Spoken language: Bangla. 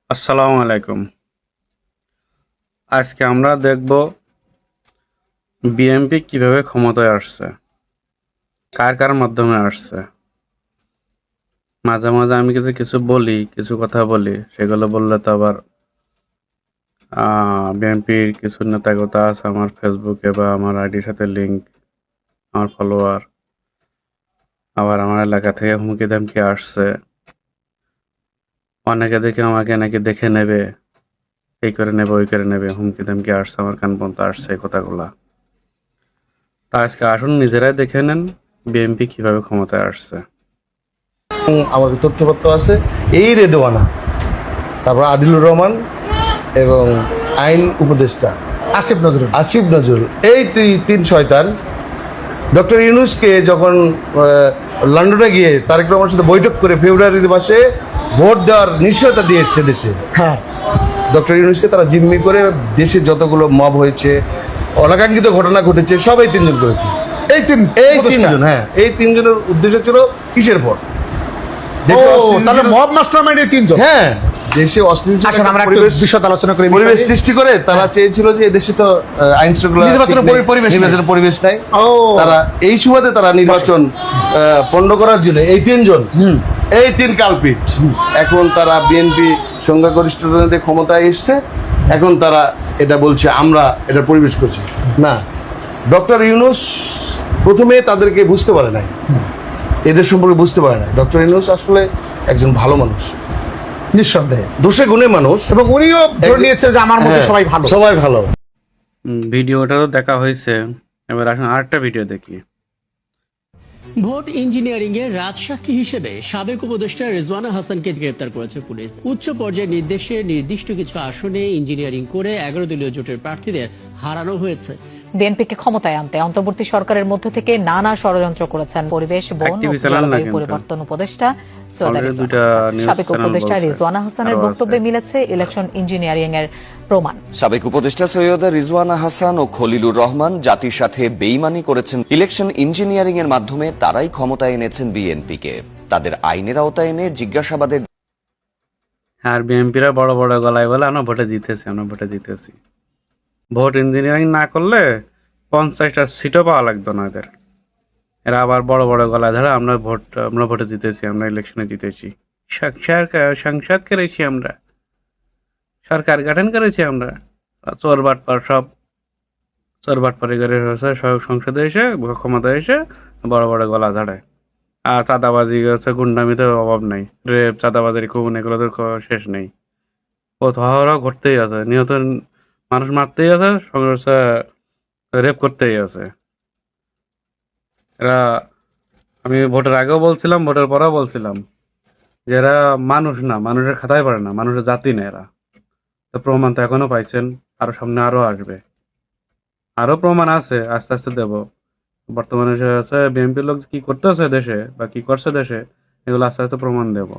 আসসালামু আলাইকুম। আজকে আমরা দেখব বিএনপি কিভাবে ক্ষমতায় আসছে, কার কার মাধ্যমে আসছে। মাঝে মাঝে আমি কিছু কিছু বলি, কিছু কথা বলি, সেগুলো বললে তো আবার বিএনপির কিছু নেতাকতা আছে আমার ফেসবুকে বা আমার আইডির সাথে লিঙ্ক, আমার ফলোয়ার, আবার আমার এলাকা থেকে হুমকি ধামকি আসছে। অনেকে দেখে আমাকে নাকি দেখে নেবে, এই করে নেবে ওই করে নেবে, হুমকি ধামকি আসছে, আমার কান পর্যন্ত আসছে এই কথাগুলা। তা আজকে আসুন নিজেরাই দেখে নেন বিএনপি কিভাবে ক্ষমতায় আসছে। আমাদের তথ্যপত্র আছে। এই রেদওয়ানা, তারপর আদিলুর রহমান এবং আইন উপদেষ্টা আসিফ নজরুল, এই তিন শয়তান ডক্টর ইউনূসকে যখন লন্ডনে গিয়ে তারেক রহমানের সাথে বৈঠক করে ফেব্রুয়ারি মাসে ভোট দেওয়ার নিশ্চয়তা দিয়ে এসছে দেশে। হ্যাঁ, ডক্টর ইউনূসকে তারা জিম্মি করে দেশে যতগুলো মব হয়েছে, অনাকাঙ্ক্ষিত ঘটনা ঘটেছে, সব এই তিনজন করেছে। এই তিনজন, হ্যাঁ, এই তিনজনের উদ্দেশ্য ছিল কিসের ভোট? তাহলে মব মাস্টারমাইন্ড এই তিনজন। হ্যাঁ, দেশে অশ্লীল আসেন আমরা একটু বিশদ আলোচনা করি। পরিবেশ সৃষ্টি করে তারা চেয়েছিল যে দেশে তো আইন শৃঙ্খলা নির্বাচনের পরিবেশ নাই। তারা এই সুবাদে তারা নির্বাচন পণ্ড করার জন্য এই তিনজন, এই তিন কালপিট, এখন তারা বিএনপি সংখ্যাগরিষ্ঠতাতে ক্ষমতায় এসছে। এখন তারা এটা বলছে আমরা এটা পরিবেশ করছি না। ডক্টর ইউনূস প্রথমে তাদেরকে বুঝতে পারে নাই, এদের সম্পর্কে বুঝতে পারে না। ডক্টর ইউনূস আসলে একজন ভালো মানুষ, নিঃসন্দেহে দোষে গুণে মানুষ, এবং উনিও ধরে নিয়েছে যে আমার মধ্যে সবাই ভালো। সবাই ভালো। ভিডিওটা তো দেখা হয়েছে, এবার আসুন আরেকটা ভিডিও দেখি। ভোট ইঞ্জিনিয়ারিং এর রাজসাক্ষী হিসেবে সাবেক উপদেষ্টা রিজওয়ানা হাসানকে গ্রেপ্তার করেছে পুলিশ। উচ্চ পর্যায়ের নির্দেশে নির্দিষ্ট কিছু আসনে ইঞ্জিনিয়ারিং করে 11 দলীয় জোটের প্রার্থীদের হারানো হয়েছে। বিএনপিকে ক্ষমতায় আনতে অন্তর্বর্তী সরকারের মধ্যে থেকে নানা ষড়যন্ত্র করেছেন পরিবেশ, বন ও জলবায়ু পরিবর্তন উপদেষ্টা সৈয়দ সাবেক উপদেষ্টা রিজওয়ানা হাসানের বক্তব্যে মিলেছে ইলেকশন ইঞ্জিনিয়ারিং এর প্রমাণ। সাবেক উপদেষ্টা সৈয়দ রিজওয়ানা হাসান ও খলিলুর রহমান জাতির সাথে বেইমানি করেছেন। ইলেকশন ইঞ্জিনিয়ারিং এর মাধ্যমে তারাই ক্ষমতায় এনেছেন বিএনপিকে। তাদের আইনের আওতায় এনে জিজ্ঞাসাবাদের আর বিএনপিরা বড় বড় গলায় বলে আমরা ভোটে জিতেছি। ভোট ইঞ্জিনিয়ারিং না করলে 50টা সিটও পাওয়া লাগতো না এদের। এরা আবার বড় বড় গলায় ধরে আমরা ভোটে জিতেছি, আমরা ইলেকশনে জিতেছি, সংসদ করেছি আমরা, সরকার গঠন করেছি আমরা। চোর বাটপারি করে সংসদে এসে ক্ষমতায় এসে বড় বড় গলা ধরে। আর চাঁদাবাজি হচ্ছে, গুন্ডামিতে অভাব নাই, রেপ, চাঁদাবাজির খুন, এগুলো তো শেষ নেই। ও ধরা ঘটতেই আছে, নিহত মানুষ মারতেই আছে, রেপ করতেই আছে এরা। আমি ভোটের আগেও বলছিলাম, ভোটের পরেও বলছিলাম যে এরা মানুষ না, মানুষের খাতায় পড়ে না, মানুষের জাতি না এরা। তো প্রমাণ তো এখনো পাইছেন, আরো সামনে আরো আসবে, আরো প্রমাণ আছে, আস্তে আস্তে দেব। বর্তমানে বিএনপির লোক কি করতেছে দেশে বা কি করছে দেশে, এগুলো আস্তে আস্তে প্রমাণ দেব।